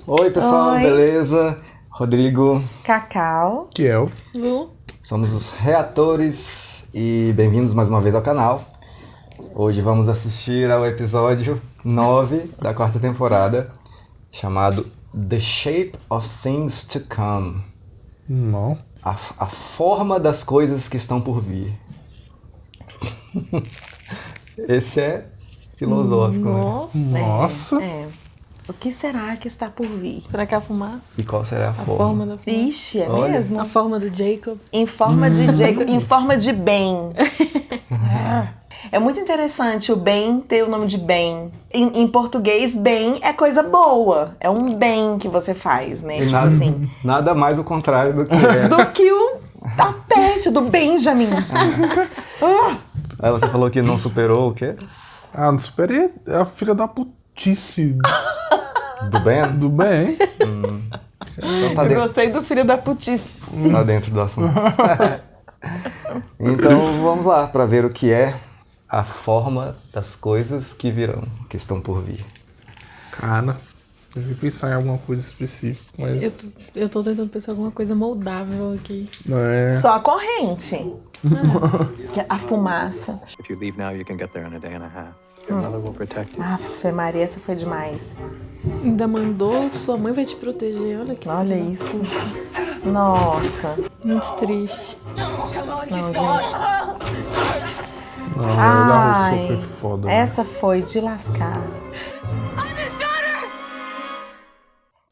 Oi, pessoal, Oi. beleza? Rodrigo, Cacau. Kiel. Lu? somos os reatores e bem-vindos mais uma vez ao canal. Hoje vamos assistir ao episódio 9 da quarta temporada, chamado The Shape of Things to Come. Não. A forma das coisas que estão por vir. Esse é filosófico, né? Nossa. O que será que está por vir? Será que é a fumaça? E qual será a A forma? forma da fumaça? Ixi, é Olha. mesmo? A forma do Jacob? Em forma de em forma de bem. É muito interessante o bem ter o nome de bem. Em português, bem é coisa boa. É um bem que você faz, né? E Tipo nada, assim. nada mais o contrário do que é. Do que o da peste, do Benjamin. Aí você falou que não superou o quê? Ah, não superei a filha da putice Do Ben? do bem. Então tá Eu dentro, gostei do filho da putice. tá dentro do assunto. Então vamos lá para ver o que é a forma das coisas que virão, que estão por vir. Cara, eu ia pensar em alguma coisa específica, mas Eu tô tentando pensar alguma coisa moldável aqui. não é. Só a corrente. Que é a fumaça. If you leave now, you can get there in a day and a half. Your mother will protect you. Aff, Maria, essa foi demais. Ainda mandou, sua mãe vai te proteger. Olha que Olha isso. Nossa. muito triste. Não, gente. Não, a da Ai, Russa foi foda. né? essa foi de lascar.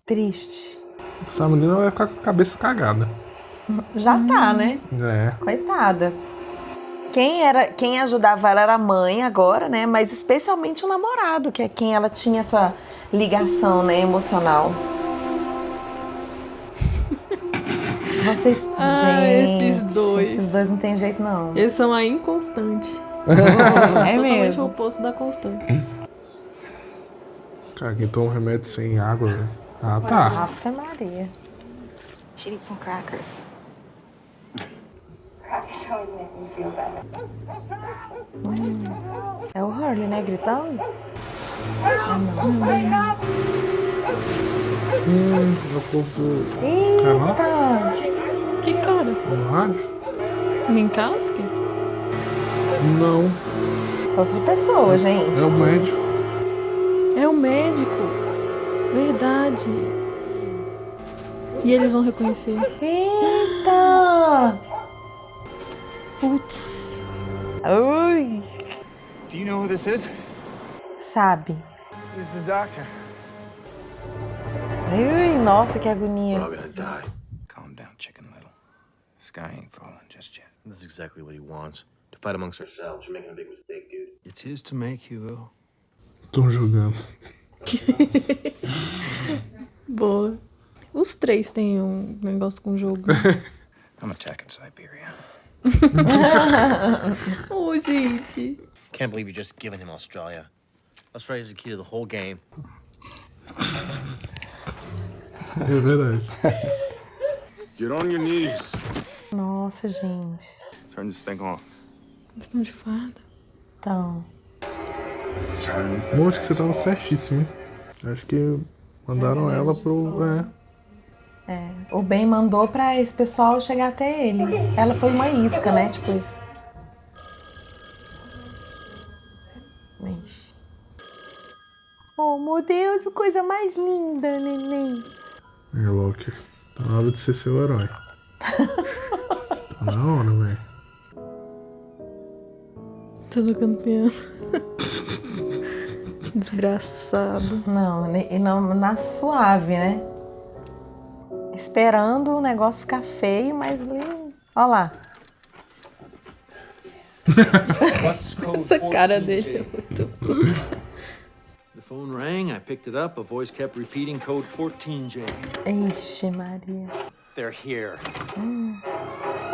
Triste. Essa menina vai ficar com a cabeça cagada. Já tá, né? É. Coitada. Quem ajudava ela era a mãe agora, né? Mas especialmente o namorado, que é quem ela tinha essa ligação, né, emocional. Vocês, gente, esses dois não tem jeito não. Eles são a inconstante. É Totalmente o mesmo. oposto da constante. Cara, quem toma remédio sem água, velho. Ah, tá. Ave Maria. She needs some crackers. É o Hurley, né, gritando? Meu corpo Eita! Que cara? no rádio? Minkowski? Não, Outra pessoa, gente. é o médico. É o médico. Verdade. E eles vão reconhecer. Eita! Putz. Ui! Do you know who this is? Sabe? He's the doctor. Ui, nossa, que agonia. Gonna die. Calm down, Chicken Little. Sky ain't falling just yet. This is exactly what he wants. To fight amongst ourselves. You're making a big mistake, dude. It's his to make, Hugo. Tô jogando. Boa. Os três têm um negócio com jogo. I'm attacking Siberia. Oh, gente. Can't believe you're just giving him Australia. Australia's the key to the whole game. É verdade. Get on your knees. Nossa, gente. Turn this thing off. Eles estão de farda. Então, Bom, acho que você tava certíssimo, hein? Acho que mandaram ela pro. o Ben mandou pra esse pessoal chegar até ele. Ela foi uma isca, né? Tipo isso. Ixi. Oh, meu Deus, que coisa mais linda, neném. É, Loki. Tá na hora de ser seu herói. Tá na hora, velho. Tô tocando piano. Desgraçado. Não, e não na suave, né? Esperando o negócio ficar feio, mas lindo. Olha lá. Essa cara dele é muito... The phone rang, I picked it up, a voice kept repeating code 14J. Ixi, Maria. They're here.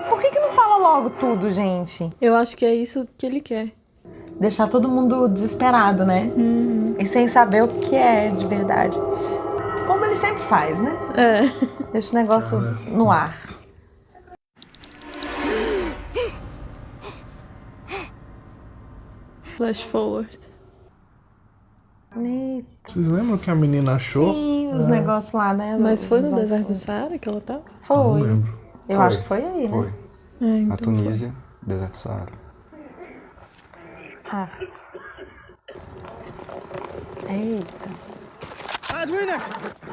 Por que não fala logo tudo, gente? Eu acho que é isso que ele quer. Deixar todo mundo desesperado, né? E sem saber o que é de verdade. Como ele sempre faz, né? É. Deixa o negócio no ar. Flash forward. Eita. Vocês lembram que a menina achou? Sim, os negócios lá, né? Mas foi no dos deserto do assuntos. Saara que ela tava? Foi. Não lembro. Eu Foi. acho que foi aí, né? Foi. Então Na Tunísia, deserto do Saara. Ah. Eita.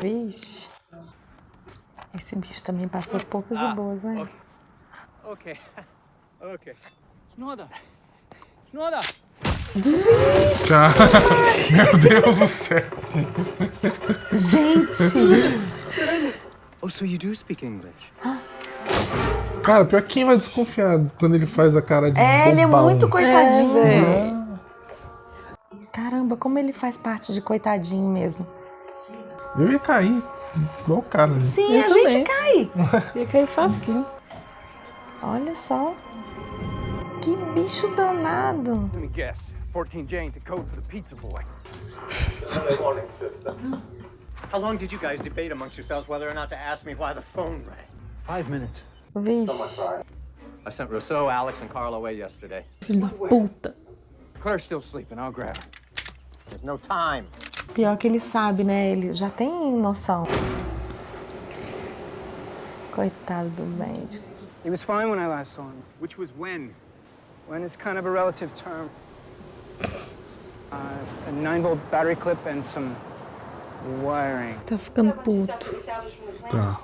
Vixe. Esse bicho também passou poucas e boas, né? Okay. Okay. Shnoda! Shnoda! Meu Deus do céu. Gente! Oh, so you do speak English? Cara, pior que quem vai desconfiar quando ele faz a cara de Ele é bobão? muito coitadinho. velho. Caramba, como ele faz parte de coitadinho mesmo. Eu ia cair igual o cara, né? Sim, Eu a gente também. cai. Ia cair facinho. Olha só. Que bicho danado. Let me guess. 14J ain't the code for the pizza boy. How long did you guys debate amongst yourselves whether or not to ask me why the phone rang? 5 minutes. Vixe. I sent Rousseau, Alex, and Carl away yesterday. Filho da puta. Claire's still sleeping. I'll grab her. There's no time. Pior que ele sabe, né? Ele já tem noção. Coitado do médico. He was fine when I last saw him. Which was when? When is kind of a relative term. A 9-volt battery clip and some wiring. Tá ficando puto. Tá.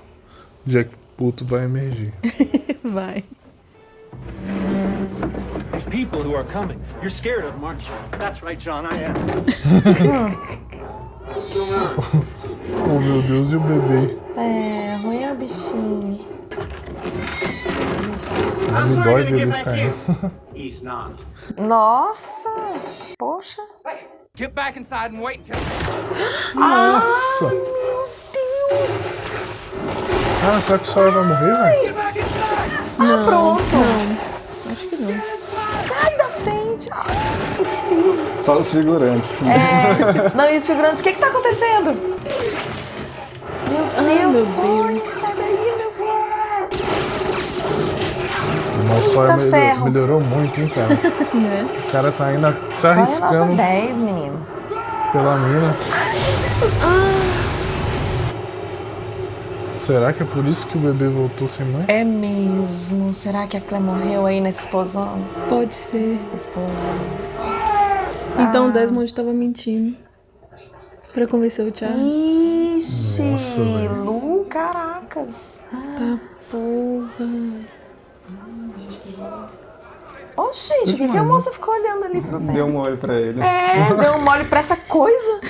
Jack puto vai emergir. Vai. There's people who are coming. You're scared of them, aren't you? That's right, John, I am. Oh, meu Deus, e o bebê? É, ruim é o bichinho. Não me dói ver ele caindo. He's not. Nossa! Poxa! Get back inside and wait until. Nossa! Meu Deus! Ah, será que o Sawyer vai morrer, velho? Ah, pronto! Não, acho que não. Sai da frente! Ai, meu Deus! Só os figurantes. É, não, e os figurantes, o que tá acontecendo? Meu Deus, meu Sawyer, sai daí, meu filho! O Sawyer ferro. melhorou muito, hein, cara? Né? O cara tá ainda se Só é nota arriscando 10, menino. pela mina. Será que é por isso que o bebê voltou sem mãe? É mesmo? Será que a Clé morreu aí nessa explosão? Pode ser. Explosão. Então o Desmond tava mentindo. Pra convencer o Charlie. Ixi, Nossa, velho. Lu, caracas. Tá, porra. Ô, gente, o que a moça ficou olhando ali pro pé? Deu um olho pra ele. É, deu um mole pra essa coisa.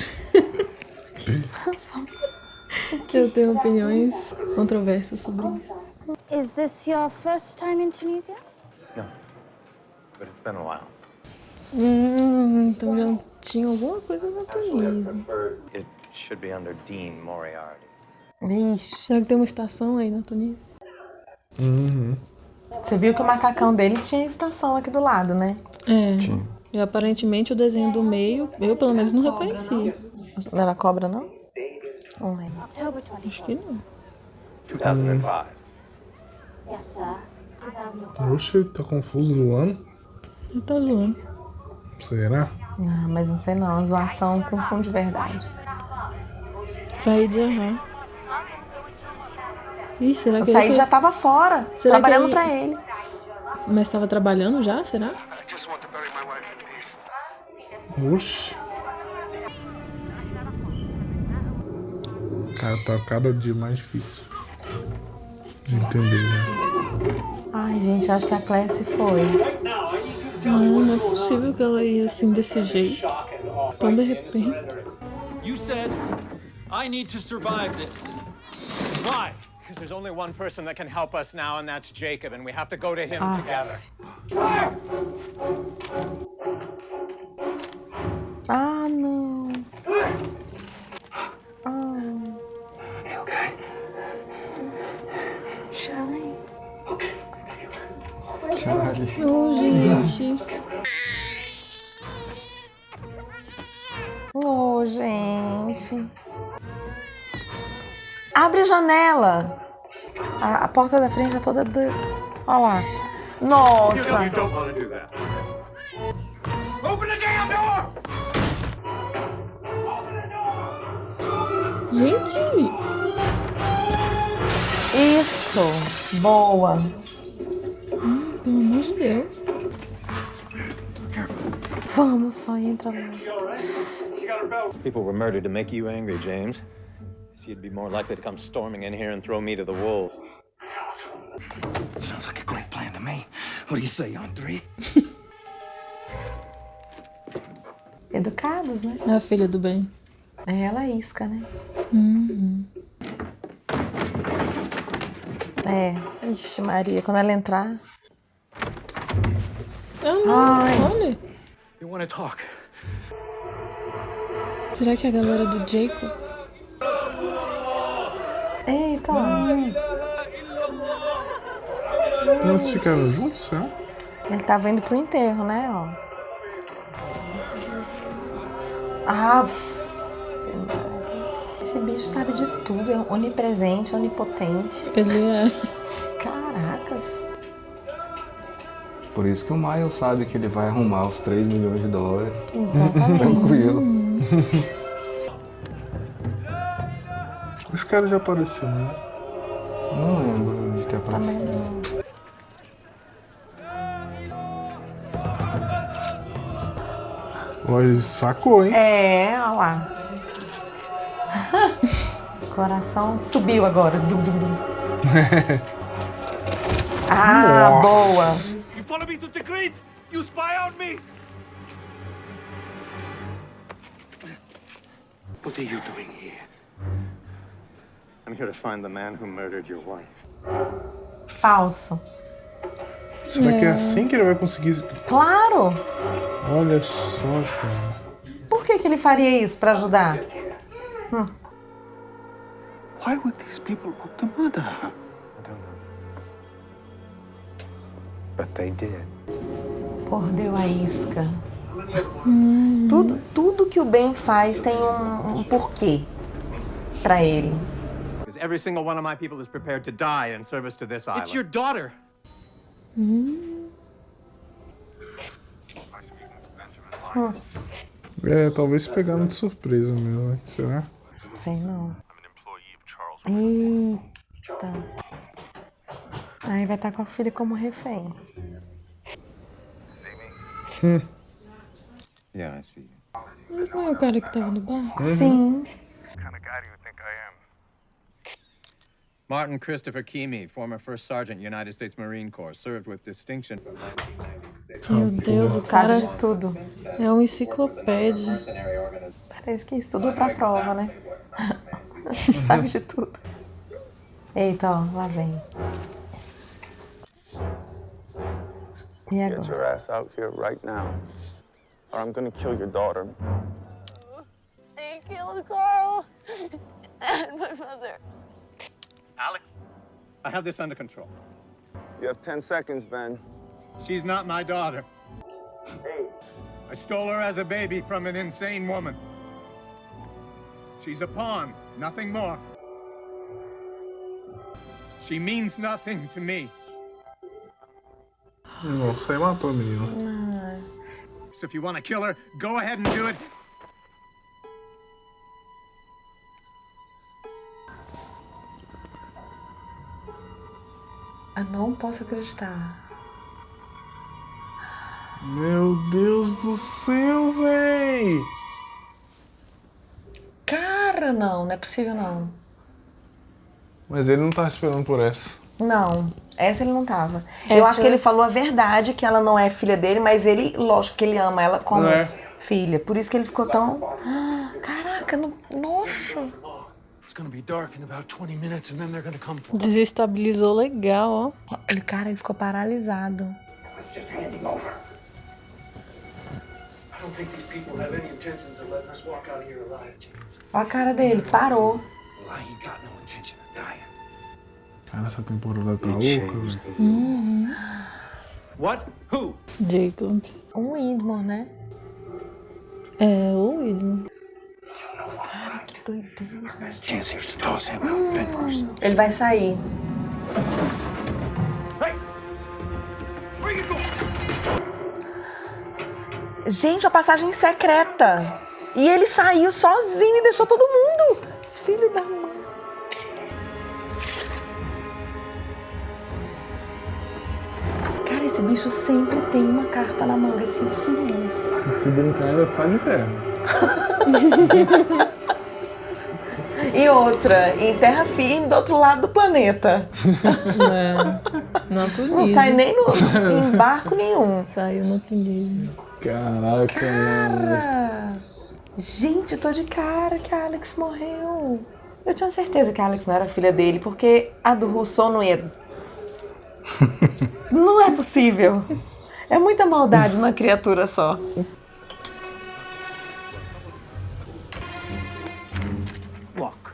Eu tenho opiniões controversas sobre isso. Is this your first time in Tunisia? No. But it's been a while. Então já tinha alguma coisa na Tunísia. It should be under Dean Moriarty. Vixe. Será que tem uma estação aí na Tunísia? Você viu que o macacão dele tinha estação aqui do lado, né? É. Tinha. E aparentemente o desenho do meio, eu pelo menos não reconhecia. Não era cobra, não? Não lembro. October 20th. Acho que não. 2005. Yes, sir. 2005. Oxe, tá confuso do ano? Ele tá zoando. Será? Ah, mas não sei não. A zoação confunde verdade. Saí de aham. Ih, será O que Said ele já tava fora, Será que trabalhando ele- pra ele. Mas tava trabalhando já, será? Oxe. Cara, tá cada dia mais difícil de entender, né? Ai, gente, acho que a Claire se foi. Não é possível que ela ia assim desse jeito. Tão de repente. You said I need to survive this. Why? Because there's only one person that can help us now, and that's Jacob, and we have to go to him together. Ah, não. Charlie? Charlie. Ô, gente. Ô, gente. Abre a janela. A porta da frente é toda do... Olha lá. Nossa. Don't want to do that. Open the damn door! Gente, Isso! Boa! pelo amor de Deus. Vamos, só entra lá. People were murdered to make you angry, James. So you'd be more likely to come storming in here and throw me to the wolves. Sounds like a great plan to me. What do you say on 3? Educados, né? É a filha do bem. É ela isca, né? É. Ixi, Maria, quando ela entrar. Ah, não. Ai. Olha. You want to talk? Será que é a galera do Jacob? Eita! Eles ficaram juntos, né? Ele tava indo pro enterro, né? Ó. Ah, esse bicho sabe de tudo, é onipresente, onipotente. Ele é. Caracas. Por isso que o Miles sabe que ele vai arrumar os 3 milhões de dólares. Exatamente. Tranquilo. Esse cara já apareceu, né? Não lembro de ter Também aparecido. não. Olha, ele sacou, hein? É, olha lá. Coração subiu agora. Ah, Nossa. boa. You follow me to Tikrit? You spy on me? What are you doing here? I'm here to find the man who murdered your wife. Falso. Será que é assim que ele vai conseguir? Claro. Olha só, cara. Por que ele faria isso pra ajudar? Why would these people want to murder her? I don't know. But they did. Mordeu a isca. Tudo que o bem faz tem um porquê pra ele. Because every single one of my people is prepared to die in service to this island. It's your daughter. É, talvez pegaram de surpresa mesmo, hein? Será? Sei não. Eita. Aí vai estar com a filha como refém. Yeah, I see. Mas não é o cara que tava no barco? Sim. Martin Christopher Keamy, former First Sergeant, United States Marine Corps, served with distinction. Meu Deus, o Sabe cara de tudo. é uma enciclopédia. Parece que estudou pra prova, né? Sabe de tudo. Eita, ó, lá vem. E Get agora? your ass out here right now, or I'm gonna kill your daughter. They killed Carl and my mother. Alex, I have this under control. You have 10 seconds, Ben. She's not my daughter. I stole her as a baby from an insane woman. She's a pawn, nothing more. She means nothing to me. Nossa, aí matou a menina. So if you want to kill her, go ahead and do it. Eu não posso acreditar. Meu Deus do céu, véi! Cara, não é possível não. Mas ele não tava esperando por essa. Não, essa ele não tava. Eu acho que ele falou a verdade, que ela não é filha dele, mas ele, lógico que ele ama ela como filha. Por isso que ele ficou tão... Caraca, nossa. It's gonna be dark in about 20 minutes and then they're gonna come for Desestabilizou legal, ó. Ele ficou paralisado. just handing over. I don't think these people have any intentions of letting us walk out of here alive, James. Olha a cara dele, parou. Well, I ain't got no intention of dying. Cara, essa temporada tá louca, velho. What? Who? Jacob. Um Widmore, né? É, o William. Cara, que doideira. Best chance here is to toss him out, Ben Carson. Ele vai sair. Hey! Where you going? Gente, a passagem secreta. E ele saiu sozinho e deixou todo mundo. filho da mãe. Cara, esse bicho sempre tem uma carta na manga, assim, feliz. Se brincar, ainda sai de terra. E outra, em terra firme do outro lado do planeta. Não sai nem em barco nenhum. Saiu no outro nível. Caraca, mano. Cara, gente, eu tô de cara que a Alex morreu. Eu tinha certeza que a Alex não era filha dele, porque a do Rousseau não ia... Não é possível. É muita maldade numa criatura só. Look.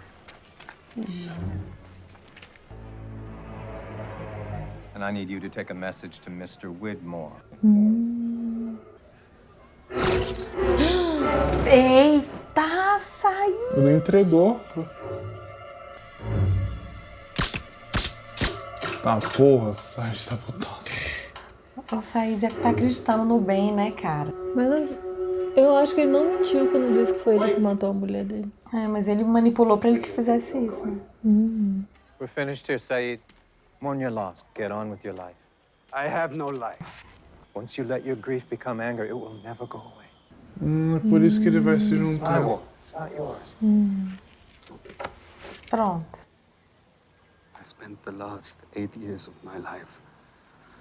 And I need you to take a message to Mr. Widmore. Eita, saiu! Ele entregou. Tá, porra, sai da putaça. O Said é que tá acreditando no bem, né, cara? Mas eu acho que ele não mentiu quando disse que foi ele que matou a mulher dele. É, mas ele manipulou pra ele que fizesse isso, né? We're finished here, Saeed. Mourn your loss. Get on with your life. I have no life. Once you let your grief become anger, it will never go away. É por isso que ele vai se juntar. It's not yours. Pronto. I spent the last 8 years of my life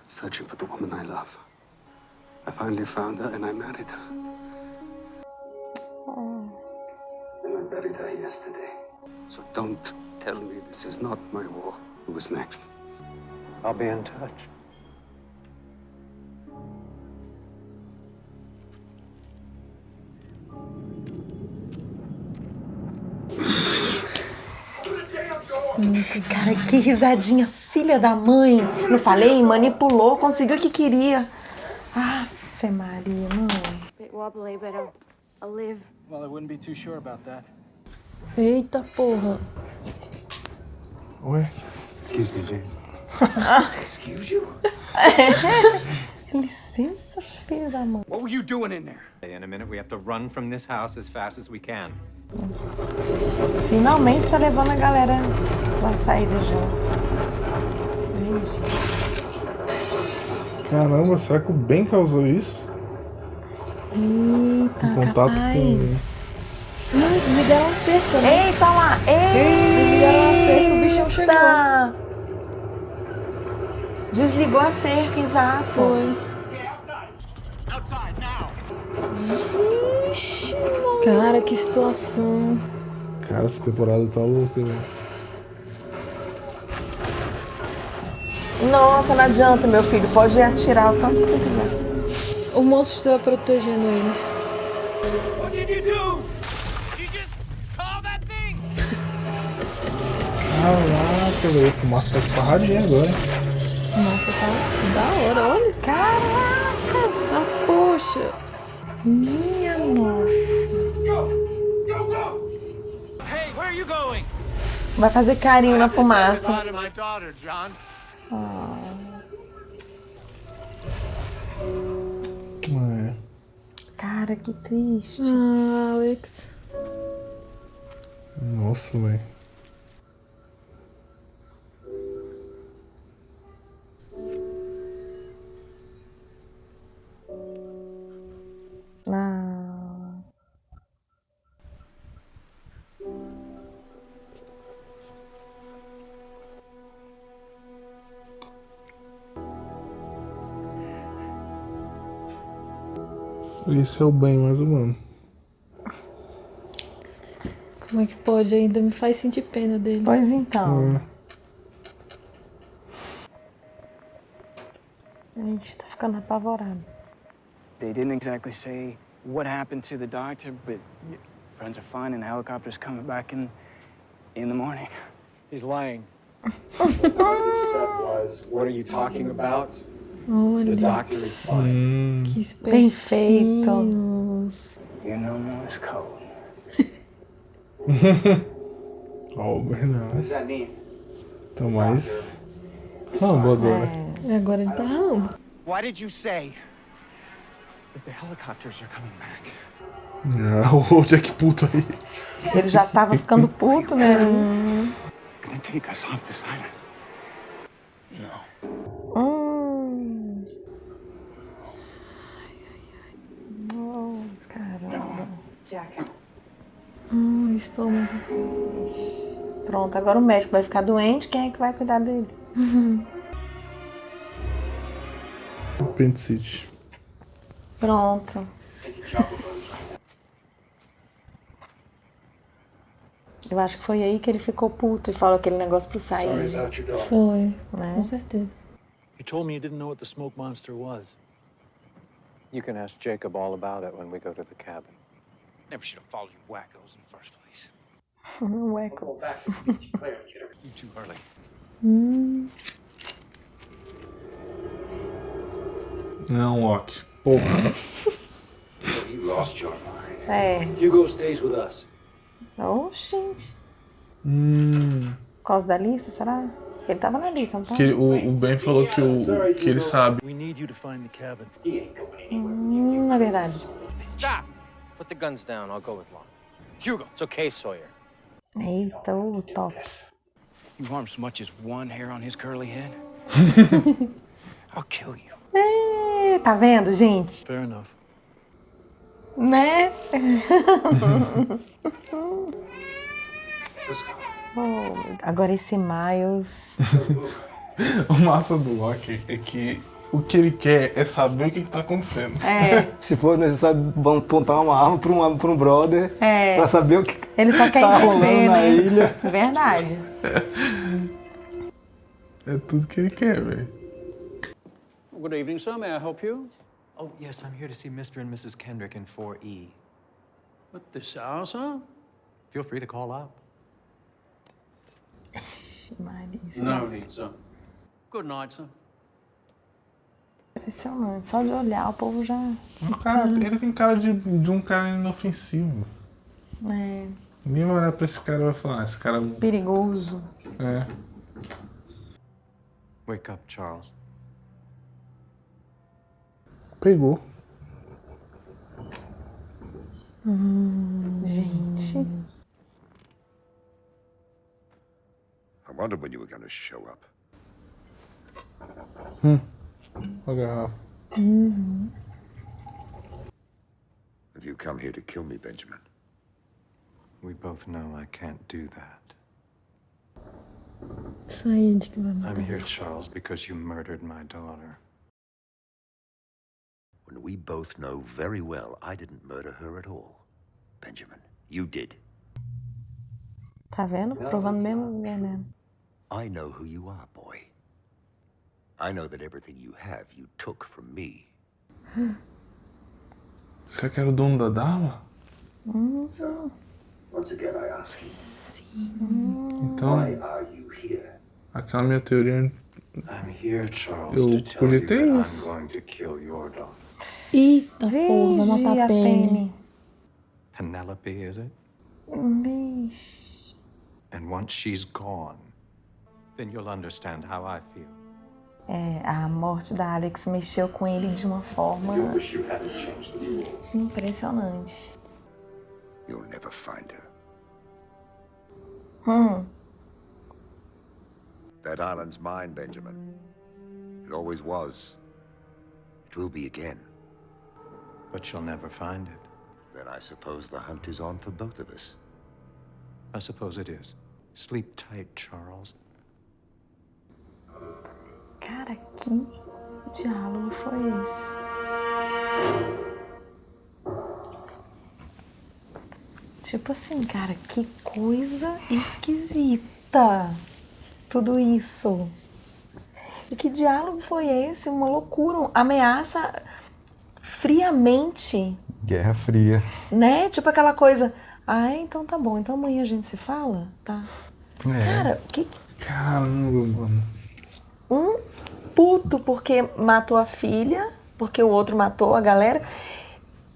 searching for the woman I love. I finally found her and I married her. And I buried her yesterday. So don't tell me this is not my war. Who was next? I'll be in touch. Cara, que risadinha, filha da mãe. Não falei? Manipulou, conseguiu o que queria. Afe Maria, mãe. Bit wobbly, but I'll live. Well, I wouldn't be too sure about that. Eita porra. Ué? Excuse me, Jane. Excuse you? Licença, filha da mãe. What were you doing in there? In a minute, we have to run from this house as fast as we can. Finalmente tá levando a galera pra saída junto. Beijo. Caramba, será que o Ben causou isso? Eita, Contato capaz. Não, desligaram a cerca, né? Eita lá! Desligaram a cerca, o bichão chegou. Eita! Desligou a cerca, exato. Foi. Vixe, Cara, que situação. Cara, essa temporada tá louca, velho. Nossa, não adianta, meu filho. Pode atirar o tanto que você quiser. O monstro está protegendo eles. What did you do? You just call that thing? Caraca, velho. A fumaça tá esparradinha agora. Nossa, tá da hora, olha. Caracas! Ah, poxa. Minha nossa. Hey, where are you going? Vai fazer carinho na fumaça. My daughter, John. É. Cara, que triste. Ah, Alex. Nossa, velho. Ah. Esse é o bem mais humano. Como é que pode? Ainda me faz sentir pena dele. Pois então. Ixi, tá ficando apavorado. They didn't exactly say what happened to the doctor, but friends are fine and the helicopter's coming back in the morning. He's lying. What are you talking about? Olha, Doctor is fine. que Bem feito. espertinhos. You know Morse code. Ó, o Bernardo. What does that mean? Tá mais rambo agora. Agora ele tá rambo. Why did you say that the helicopters are coming back? O Jack puto aí. Ele já tava ficando puto, né? Can I take us off this island? Oh, caramba. Estômago. Pronto, agora o médico vai ficar doente, quem é que vai cuidar dele? Apendicite. Pronto. Eu acho que foi aí que ele ficou puto e falou aquele negócio pro Said. Foi, Né? com certeza. You told me you didn't know what the smoke monster was. You can ask Jacob all about it when we go to the cabin. Never should have followed you wackos in the first place. Uecos. You too early. Não, Loki. Porra. You lost your mind. É. Hugo stays with us. Oh, gente. Por causa da lista, será? Ele tava na lista, não tá? Que o Ben falou que ele sabe. We need you to find the cabin. É verdade. Stop! Put the guns down. I'll go with Lon. Hugo, it's okay, Sawyer. Eita, o top. You harm so much as one hair on his curly head? I'll kill you. É, tá vendo, gente? Fair enough. Né? Oh, agora esse Miles. O massa do Loki é que o que ele quer é saber o que tá acontecendo. É. Se for necessário, vamos apontar uma arma pra um brother pra saber o que Ele só quer tá entender, rolando na né? ilha. Verdade. É tudo que ele quer, velho. Good evening, sir. May I help you? Oh, yes, I'm here to see Mr. and Mrs. Kendrick in 4E. At this hour, sir? Feel free to call up. No need, sir. Good night, sir. Impressionante. Só de olhar o povo já... Ele tem cara de um cara inofensivo. É. Ninguém vai olhar pra esse cara e vai falar, esse cara... Perigoso. É. Wake up, Charles. Pegou. Gente. I wondered when you were going to show up. A garrafa. Have you come here to kill me, Benjamin? We both know I can't do that. Said que vai matar. I'm here, Charles, because you murdered my daughter. When we both know very well I didn't murder her at all. Benjamin, you did. Tá vendo? Provando mesmo os venenos. I know who you are, boy. I know that everything you have, you took from me. Você que era o dono da dama? So, once again I ask you, Então, why are you here? aquela minha teoria... I'm here, Charles, Eu to tell you that cogitei I'm isso. going to kill your daughter. Eita porra, vai matar a Penny. Penelope, is it? Vixe. And once she's gone, then you'll understand how I feel. É, a morte da Alex mexeu com ele de uma forma impressionante. You'll never find her. That island's mine, Benjamin. It always was. It will be again. But she'll never find it. Then I suppose the hunt is on for both of us. I suppose it is. Sleep tight, Charles. Cara, que diálogo foi esse? Tipo assim, cara, que coisa esquisita. Tudo isso. E que diálogo foi esse? Uma loucura. Ameaça friamente. Guerra Fria. Né? Tipo aquela coisa. Ah, então tá bom. Então amanhã a gente se fala? Tá. É. Cara, que... Caramba, mano. Um puto porque matou a filha, porque o outro matou a galera.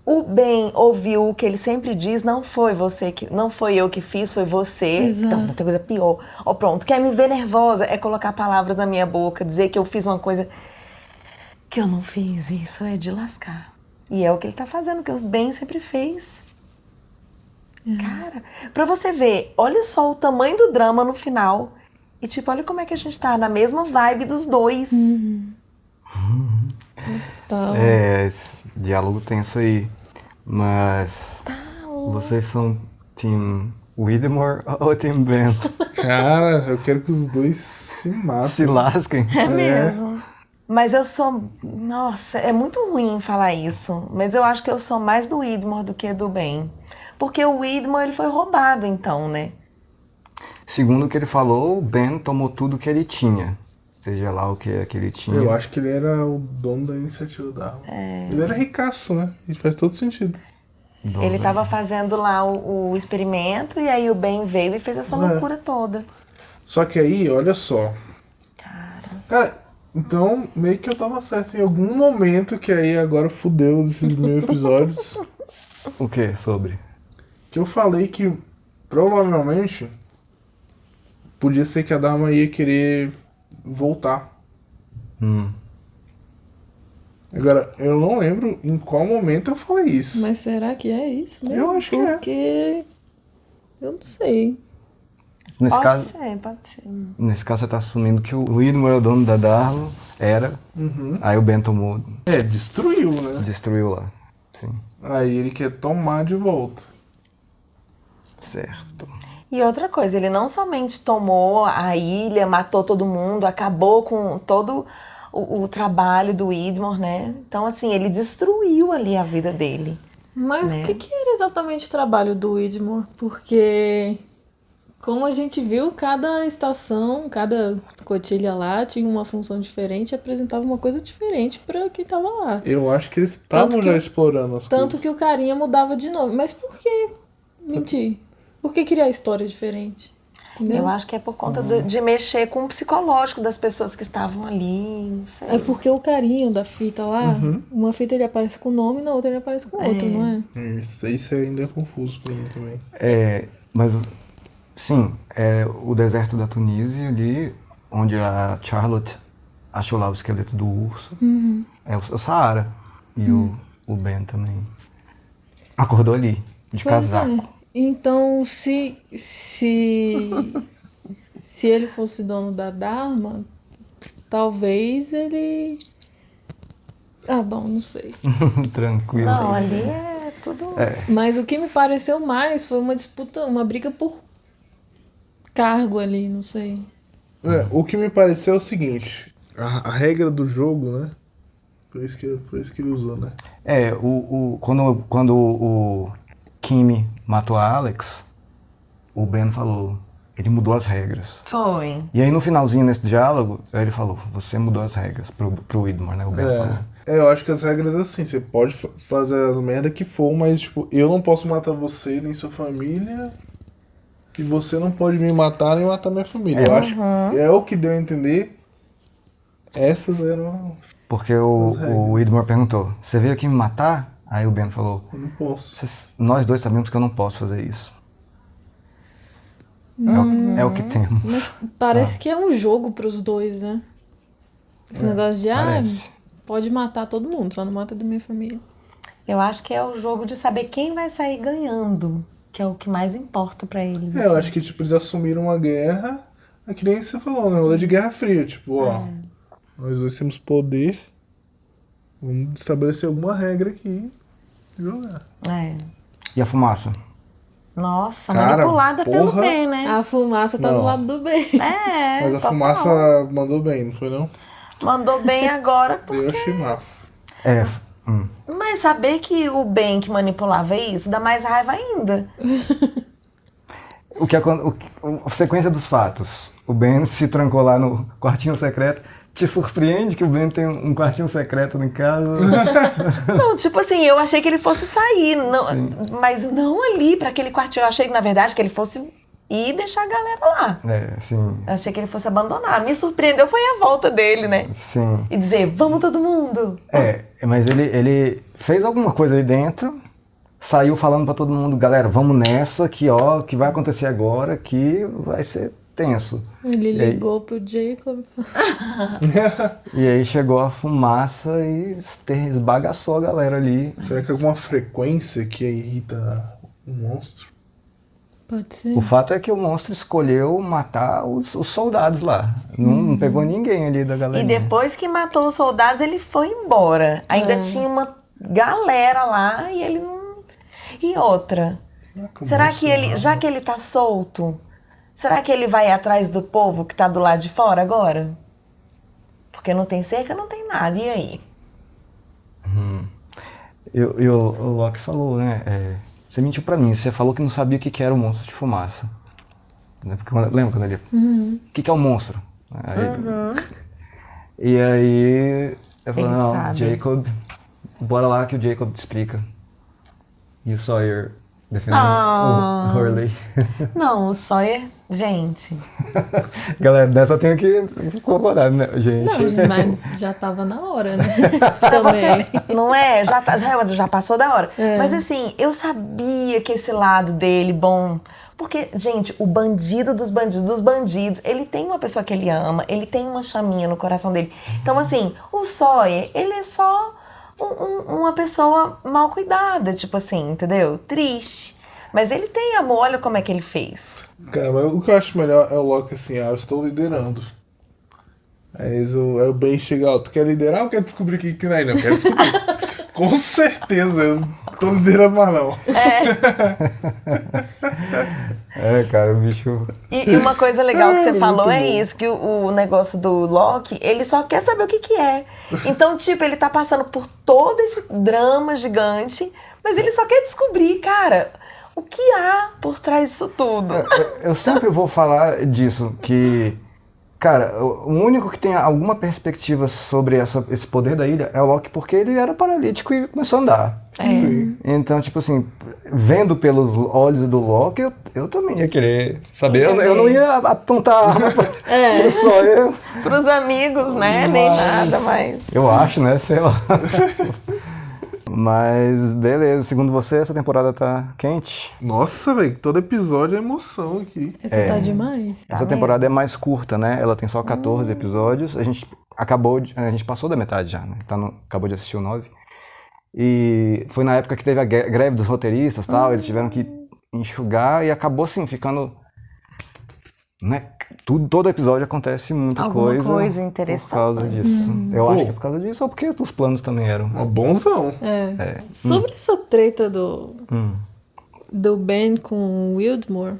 O Ben ouviu o que ele sempre diz, não foi você que, não foi eu que fiz, foi você. Exato. Então tem coisa pior. Ó, pronto, quer me ver nervosa é colocar palavras na minha boca, dizer que eu fiz uma coisa que eu não fiz. Isso é de lascar. E é o que ele tá fazendo, que o Ben sempre fez. Cara, pra você ver, olha só o tamanho do drama no final. E tipo, olha como é que a gente tá na mesma vibe dos dois. Tá. Esse diálogo tenso aí. Mas vocês são Team Widmore ou Team Ben? Cara, eu quero que os dois se matem. Se lasquem. É mesmo. Mas eu sou... Nossa, é muito ruim falar isso. Mas eu acho que eu sou mais do Widmore do que do Ben. Porque o Widmore, ele foi roubado, então, né? Segundo o que ele falou, o Ben tomou tudo que ele tinha. Seja lá o que ele tinha. Eu acho que ele era o dono da iniciativa da arma. Ele era ricaço, né? Isso faz todo sentido. Ele tava fazendo lá o experimento e aí o Ben veio e fez essa loucura toda. Só que aí, olha só. Cara, então meio que eu tava certo em algum momento, que aí agora fudeu desses meus episódios. O que sobre? Que eu falei que provavelmente podia ser que a Dharma ia querer voltar. Agora, eu não lembro em qual momento eu falei isso. Mas será que é isso mesmo? Eu acho que é. Porque eu não sei. Nesse Pode caso, ser. nesse caso, você tá assumindo que o Widmore é o dono da Dharma, era. Aí o Ben tomou. Destruiu, né? Destruiu lá. Sim. Aí ele quer tomar de volta. Certo. E outra coisa, ele não somente tomou a ilha, matou todo mundo, acabou com todo o trabalho do Widmore, né? Então, assim, ele destruiu ali a vida dele. Mas né? o que era exatamente o trabalho do Widmore? Porque, como a gente viu, cada estação, cada escotilha lá tinha uma função diferente e apresentava uma coisa diferente pra quem tava lá. Eu acho que eles estavam já explorando as Tanto coisas. que o carinha mudava de nome. Mas por que mentir? Por que criar história diferente? Entendeu? Eu acho que é por conta de mexer com o psicológico das pessoas que estavam ali, não sei. É porque o carinho da fita lá, uma fita ele aparece com o nome, na outra ele aparece com outro, não é? Isso ainda é confuso pra mim também. Mas, sim, o deserto da Tunísia ali, onde a Charlotte achou lá o esqueleto do urso, é o Saara. E o Ben também acordou ali, de casaco. Então, se ele fosse dono da Dharma, talvez ele... Ah, bom, não sei. Tranquilo. Não, ali é tudo... Mas o que me pareceu mais foi uma disputa, uma briga por cargo ali, não sei. O que me pareceu é o seguinte, a regra do jogo, né? Por isso que ele usou, né? Quando o Kimi matou a Alex, o Ben falou, ele mudou as regras. Foi. E aí no finalzinho nesse diálogo, ele falou, você mudou as regras pro Widmore, né? O Ben falou. Eu acho que as regras é assim, você pode fazer as merda que for, mas tipo, eu não posso matar você nem sua família, e você não pode me matar nem matar minha família. Eu acho que é o que deu a entender. Essas eram... Porque o Widmore perguntou, você veio aqui me matar? Aí o Ben falou, eu não posso. Nós dois sabemos que eu não posso fazer isso. É o que temos. Mas parece que é um jogo pros dois, né? Esse negócio de, pode matar todo mundo, só não mata da minha família. Eu acho que é o jogo de saber quem vai sair ganhando, que é o que mais importa pra eles. Eu acho que tipo, eles assumiram uma guerra, é que nem você falou, né? Rolê de Guerra Fria, tipo, nós dois temos poder, vamos estabelecer alguma regra aqui e jogar. E a fumaça? Nossa, manipulada pelo Ben, né? A fumaça tá do lado do Ben. Mas a fumaça mandou bem, não foi não? Mandou bem agora porque... Eu achei massa. Mas saber que o Ben que manipulava isso dá mais raiva ainda. A sequência dos fatos. O Ben se trancou lá no quartinho secreto. Te surpreende que o Ben tem um quartinho secreto em casa? Não, tipo assim, eu achei que ele fosse sair, mas não ali pra aquele quartinho. Eu achei, na verdade, que ele fosse ir e deixar a galera lá. Sim. Eu achei que ele fosse abandonar. Me surpreendeu foi a volta dele, né? Sim. E dizer, vamos todo mundo. Mas ele fez alguma coisa ali dentro, saiu falando pra todo mundo, galera, vamos nessa, que que vai acontecer agora, que vai ser tenso. Ele ligou pro Jacob. E aí chegou a fumaça e esbagaçou a galera ali. Será que é alguma frequência que irrita um monstro? Pode ser. O fato é que o monstro escolheu matar os soldados lá. Não pegou ninguém ali da galera. E depois que matou os soldados, ele foi embora. Ainda tinha uma galera lá e ele não... E outra, será que ele, já que ele tá solto, será que ele vai atrás do povo que tá do lado de fora agora? Porque não tem cerca, não tem nada. E aí? O Loki falou, né? Você mentiu pra mim, você falou que não sabia o que era o monstro de fumaça. Né? Porque lembra quando ele... O que é um monstro? E aí... Eu falei, Ele não, sabe. Jacob... Bora lá que o Jacob te explica. E o Sawyer defendendo o Hurley. Não, o Sawyer... Gente... Galera, dessa eu tenho que concordar, né, gente? Não, mas já tava na hora, né? Também. Não é? Já passou da hora. Mas assim, eu sabia que esse lado dele, bom... Porque, gente, o bandido dos bandidos, ele tem uma pessoa que ele ama, ele tem uma chaminha no coração dele. Então, assim, o Sawyer, ele é só uma pessoa mal cuidada, tipo assim, entendeu? Triste. Mas ele tem amor, olha como é que ele fez. Cara, mas o que eu acho melhor é o Loki assim, eu estou liderando. Aí o Ben chega, tu quer liderar ou quer descobrir o que tem aí? Não, quer descobrir. Com certeza, eu não tô liderando mais não. Cara, o bicho... E uma coisa legal que você falou é isso, que o negócio do Loki, ele só quer saber o que é. Então, tipo, ele tá passando por todo esse drama gigante, mas ele só quer descobrir, cara... O que há por trás disso tudo? Eu sempre vou falar disso, que... Cara, o único que tem alguma perspectiva sobre esse poder da ilha é o Loki, porque ele era paralítico e começou a andar. Sim. Então, tipo assim, vendo pelos olhos do Loki, eu também ia querer saber. Eu não ia apontar a arma pro Sawyer. Pros amigos, né? Nem nada, mas... Eu acho, né? Sei lá. Mas, beleza. Segundo você, essa temporada tá quente? Nossa, velho, todo episódio é emoção aqui. Essa tá demais. Essa temporada é mais curta, né? Ela tem só 14 episódios. A gente passou da metade já, né? Acabou de assistir o 9. E foi na época que teve a greve dos roteiristas e tal. Eles tiveram que enxugar e acabou, assim, ficando... Né? Todo episódio acontece muita Alguma coisa interessante. Por causa disso. Eu acho que é por causa disso ou porque os planos também eram. Bonzão. Sobre essa treta do Ben com o Wildmore,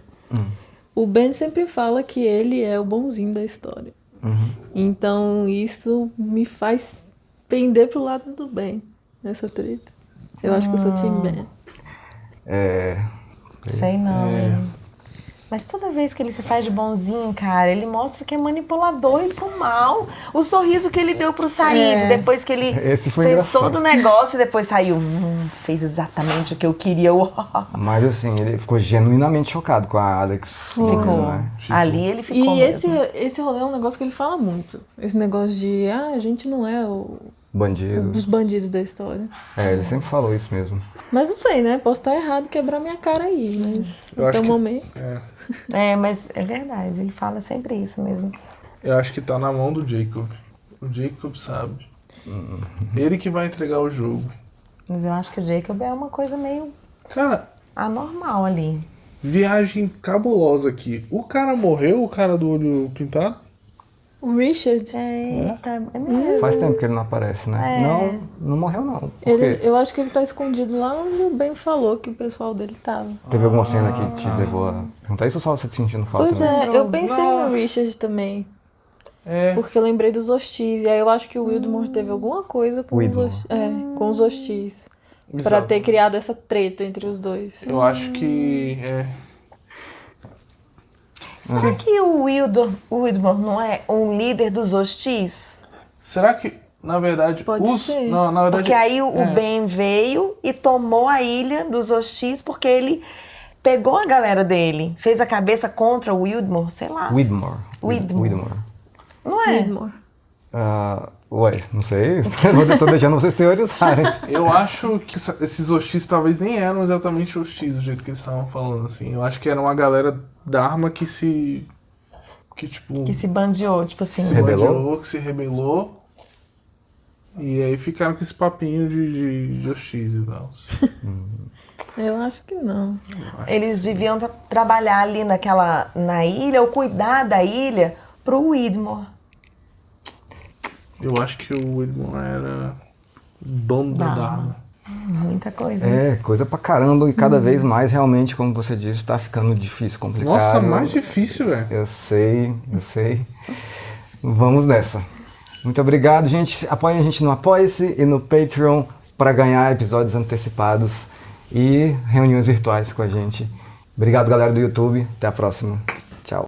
o Ben sempre fala que ele é o bonzinho da história. Então isso me faz pender pro lado do Ben nessa treta. Eu acho que eu sou Team Ben. Sei não. Mas toda vez que ele se faz de bonzinho, cara, ele mostra que é manipulador e pro mal. O sorriso que ele deu pro Said, depois que ele fez engraçado. todo o negócio e depois saiu, fez exatamente o que eu queria. Mas assim, ele ficou genuinamente chocado com a Alex. Ficou. Né? Ali ele ficou E mesmo. esse rolê é um negócio que ele fala muito. Esse negócio de, a gente não é dos bandidos da história. Ele sempre falou isso mesmo. Mas não sei, né? Posso estar errado, quebrar minha cara aí, mas até o momento... Mas é verdade, ele fala sempre isso mesmo. Eu acho que tá na mão do Jacob. O Jacob sabe. Ele que vai entregar o jogo. Mas eu acho que o Jacob é uma coisa meio anormal ali. Viagem cabulosa aqui. O cara morreu, o cara do olho pintado? O Richard? É mesmo. Faz tempo que ele não aparece, né? Não morreu, não. Eu acho que ele tá escondido lá onde o Ben falou que o pessoal dele tava. Teve alguma cena que te levou a perguntar isso ou só você te sentindo falta? Pois eu pensei no Richard também. Porque eu lembrei dos hostis. E aí eu acho que o Wildmore teve alguma coisa com os hostis. Pra ter criado essa treta entre os dois. Eu acho que... Será que o Wildmore não é um líder dos hostis? Será que, na verdade... Pode ser. Não, na verdade... Porque aí o Ben veio e tomou a ilha dos hostis porque ele pegou a galera dele. Fez a cabeça contra o Wildmore, sei lá. Widmore. Não é? Widmore. Ué, não sei. Eu tô deixando vocês teorizarem. Eu acho que esses hostis talvez nem eram exatamente hostis do jeito que eles estavam falando, assim. Eu acho que era uma galera da arma que se bandiou, tipo assim. Se rebelou? Que se rebelou. E aí ficaram com esse papinho de justiça e tal. Eu acho que não. Eles deviam trabalhar ali na ilha, ou cuidar da ilha, pro Widmore. Eu acho que o Widmore era dono da Dharma. Muita coisa. É, coisa pra caramba e cada vez mais realmente, como você disse, tá ficando difícil, complicado. Nossa, mais difícil, velho. Eu sei. Vamos nessa. Muito obrigado, gente. Apoiem a gente no Apoia-se e no Patreon para ganhar episódios antecipados e reuniões virtuais com a gente. Obrigado, galera do YouTube. Até a próxima.